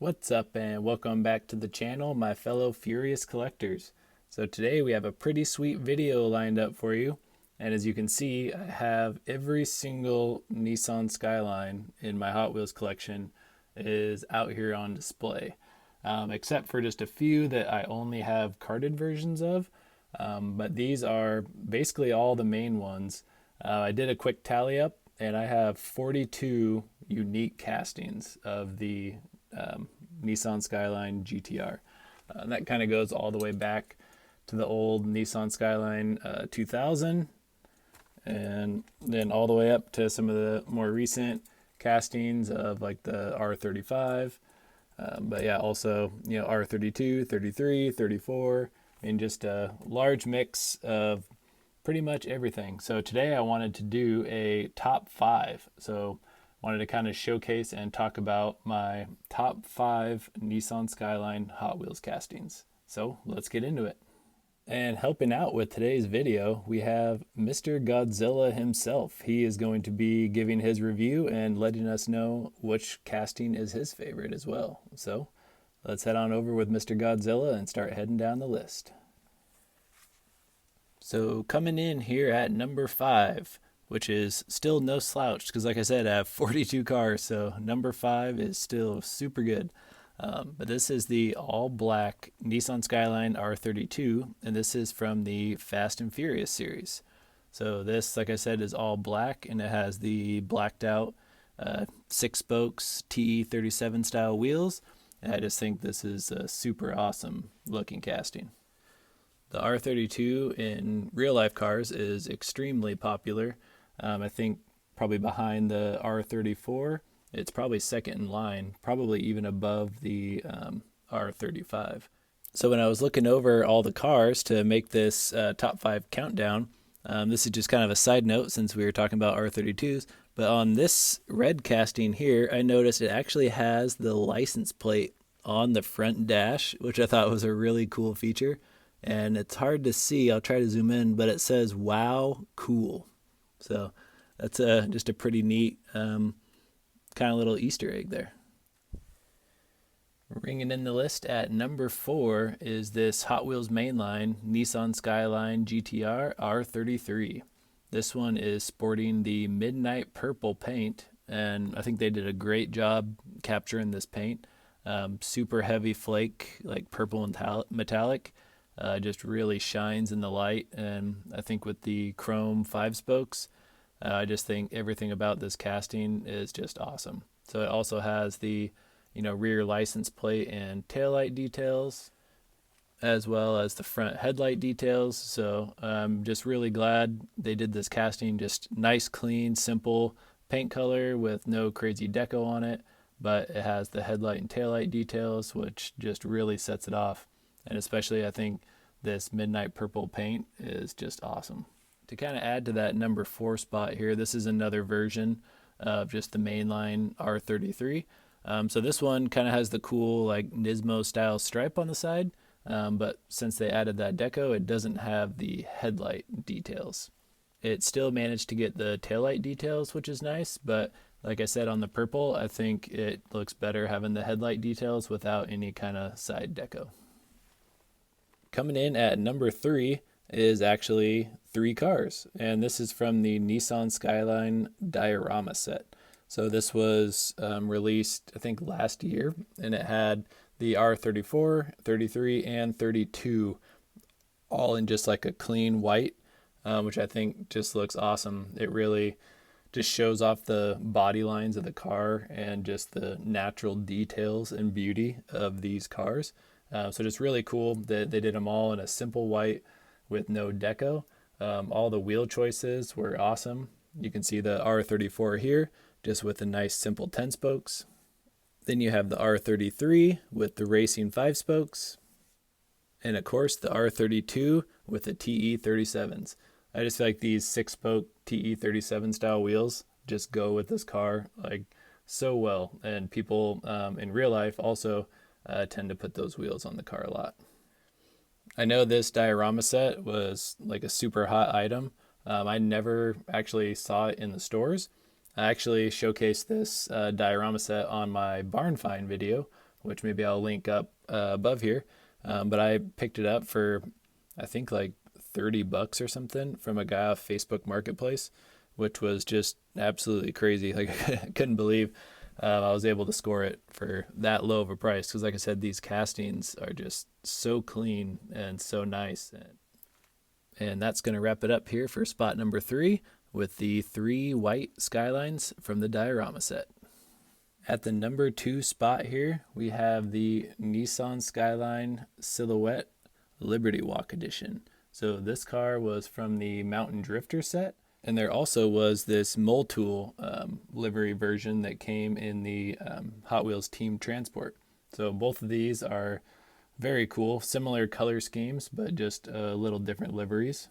What's up and welcome back to the channel, my fellow Furious collectors. So today we have a pretty sweet video lined up for you, and as you can see I have every single Nissan Skyline in my Hot Wheels collection is out here on display, except for just a few that I only have carded versions of, but these are basically all the main ones. I did a quick tally up and I have 42 unique castings of the Nissan Skyline GTR. That kind of goes all the way back to the old Nissan Skyline 2000, and then all the way up to some of the more recent castings of like the R35. But yeah, also, R32, 33, 34, and just a large mix of pretty much everything. So today I wanted to do a top 5. So wanted to kind of showcase and talk about my top 5 Nissan Skyline Hot Wheels castings. So let's get into it. And helping out with today's video, we have Mr. Godzilla himself. He is going to be giving his review and letting us know which casting is his favorite as well. So let's head on over with Mr. Godzilla and start heading down the list. So coming in here at number 5, which is still no slouch, because like I said, I have 42 cars, so number 5 is still super good. But this is the all-black Nissan Skyline R32, and this is from the Fast and Furious series. So this, like I said, is all black, and it has the blacked out 6 spokes TE37 style wheels. And I just think this is a super awesome looking casting. The R32 in real life cars is extremely popular. I think probably behind the R34, it's probably second in line, probably even above the R35. So when I was looking over all the cars to make this top 5 countdown, this is just kind of a side note since we were talking about R32s, but on this red casting here, I noticed it actually has the license plate on the front dash, which I thought was a really cool feature. And it's hard to see, I'll try to zoom in, but it says, "Wow, cool." So that's just a pretty neat kind of little Easter egg there. Ringing in the list at number 4 is this Hot Wheels mainline Nissan Skyline GTR R33. This one is sporting the midnight purple paint, and I think they did a great job capturing this paint. Super heavy flake, like purple and metallic. Just really shines in the light, and I think with the chrome 5 spokes, I just think everything about this casting is just awesome. So it also has the rear license plate and taillight details, as well as the front headlight details. So I'm just really glad they did this casting. Just nice, clean, simple paint color with no crazy deco on it, but it has the headlight and taillight details, which just really sets it off. And especially I think this midnight purple paint is just awesome. To kind of add to that number 4 spot here, this is another version of just the mainline R33. So this one kind of has the cool like Nismo style stripe on the side, but since they added that deco, it doesn't have the headlight details. It still managed to get the taillight details, which is nice, but like I said on the purple, I think it looks better having the headlight details without any kind of side deco. Coming in at number 3 is actually 3 cars, and this is from the Nissan Skyline diorama set. So this was released I think last year, and it had the R34, 33, and 32 all in just like a clean white, which I think just looks awesome. It really just shows off the body lines of the car and just the natural details and beauty of these cars. So just really cool that they did them all in a simple white with no deco. All the wheel choices were awesome. You can see the R34 here, just with the nice simple 10 spokes. Then you have the R33 with the racing 5 spokes. And of course the R32 with the TE37s. I just feel like these 6-spoke TE37 style wheels just go with this car like so well. And people in real life also tend to put those wheels on the car a lot. I know this diorama set was like a super hot item. I never actually saw it in the stores. I actually showcased this diorama set on my barn find video, which maybe I'll link up above here. But I picked it up for, I think, like $30 or something from a guy off Facebook Marketplace, which was just absolutely crazy. Like, I couldn't believe I was able to score it for that low of a price. Because like I said, these castings are just so clean and so nice. And that's going to wrap it up here for spot number 3 with the 3 white Skylines from the diorama set. At the number 2 spot here, we have the Nissan Skyline Silhouette Liberty Walk Edition. So this car was from the Mountain Drifter set. And there also was this Mole Tool livery version that came in the Hot Wheels Team Transport. So both of these are very cool, similar color schemes, but just a little different liveries.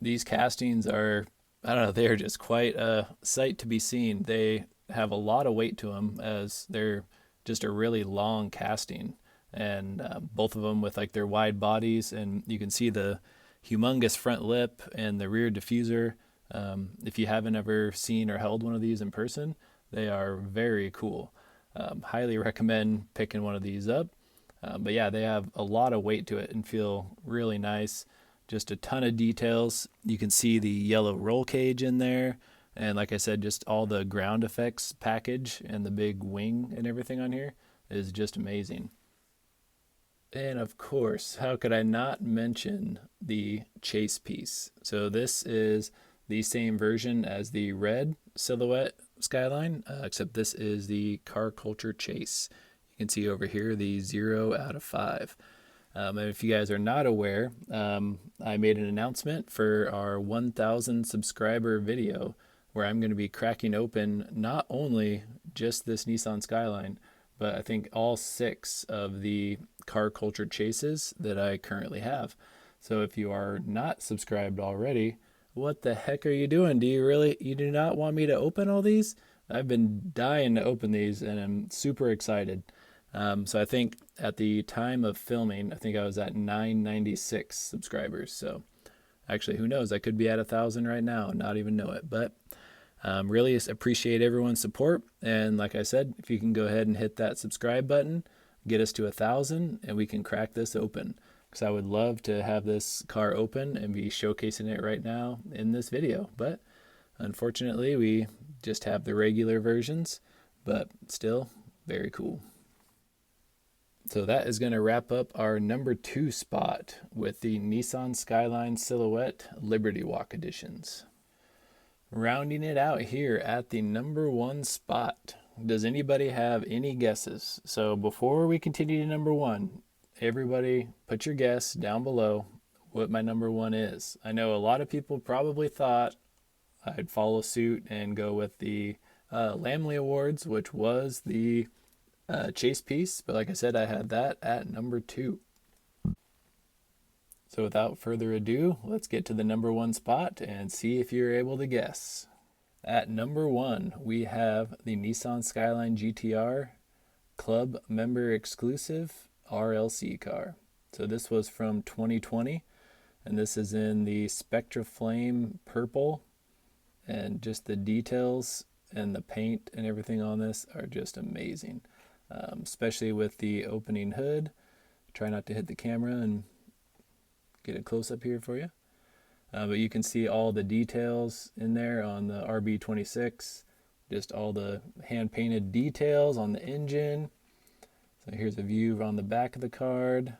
These castings are, I don't know, they are just quite a sight to be seen. They have a lot of weight to them as they're just a really long casting. And both of them with like their wide bodies, and you can see the humongous front lip and the rear diffuser. If you haven't ever seen or held one of these in person, they are very cool. Highly recommend picking one of these up. But yeah, they have a lot of weight to it and feel really nice. Just a ton of details. You can see the yellow roll cage in there. And like I said, just all the ground effects package and the big wing and everything on here is just amazing. And of course, how could I not mention the chase piece? So this is the same version as the red Silhouette Skyline, except this is the Car Culture Chase. You can see over here the 0 out of 5. And if you guys are not aware, I made an announcement for our 1,000 subscriber video where I'm going to be cracking open not only just this Nissan Skyline, but I think all 6 of the Car Culture Chases that I currently have. So if you are not subscribed already, what the heck are you doing? You do not want me to open all these? I've been dying to open these and I'm super excited. So I think at the time of filming, I think I was at 996 subscribers. So actually, who knows? I could be at 1,000 right now and not even know it. But really appreciate everyone's support. And like I said, if you can go ahead and hit that subscribe button, get us to 1,000 and we can crack this open. Because I would love to have this car open and be showcasing it right now in this video. But unfortunately, we just have the regular versions, but still very cool. So that is going to wrap up our number 2 spot with the Nissan Skyline Silhouette Liberty Walk editions. Rounding it out here at the number 1 spot. Does anybody have any guesses? So before we continue to number 1, everybody put your guess down below what my number 1 is. I know a lot of people probably thought I'd follow suit and go with the Lamley Awards, which was the chase piece, but like I said, I had that at number 2. So without further ado, let's get to the number 1 spot and see if you're able to guess. At number 1, we have the Nissan Skyline GTR Club Member Exclusive RLC car. So this was from 2020, and this is in the Spectra Flame purple, and just the details and the paint and everything on this are just amazing. Especially with the opening hood. Try not to hit the camera and get a close up here for you. But you can see all the details in there on the RB26, just all the hand painted details on the engine. So here's a view on the back of the card.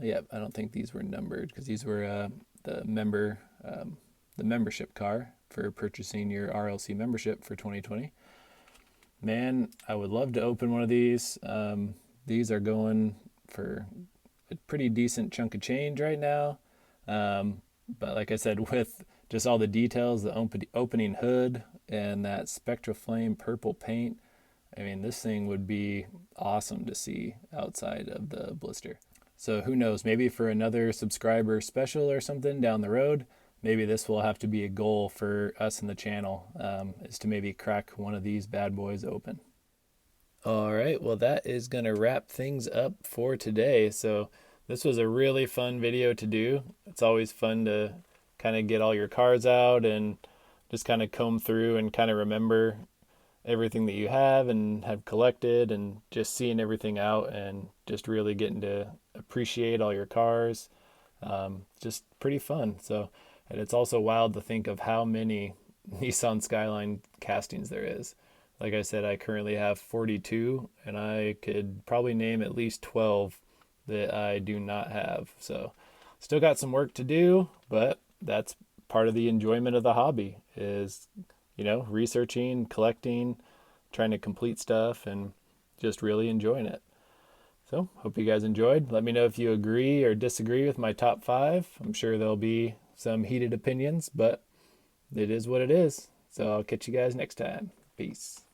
Yep, I don't think these were numbered because these were the membership car for purchasing your RLC membership for 2020. Man, I would love to open one of these. These are going for a pretty decent chunk of change right now. But like I said, with just all the details, the opening hood and that Spectra Flame purple paint, I mean, this thing would be awesome to see outside of the blister. So who knows, maybe for another subscriber special or something down the road, maybe this will have to be a goal for us in the channel, is to maybe crack one of these bad boys open. All right, well, that is going to wrap things up for today. So this was a really fun video to do. It's always fun to kind of get all your cars out and just kind of comb through and kind of remember everything that you have and have collected, and just seeing everything out and just really getting to appreciate all your cars. Just pretty fun. So, and it's also wild to think of how many Nissan Skyline castings there is. Like I said, I currently have 42, and I could probably name at least 12 that I do not have. So, still got some work to do, but that's part of the enjoyment of the hobby is, researching, collecting, trying to complete stuff, and just really enjoying it. So, hope you guys enjoyed. Let me know if you agree or disagree with my top five. I'm sure there'll be some heated opinions, but it is what it is. So, I'll catch you guys next time. Peace.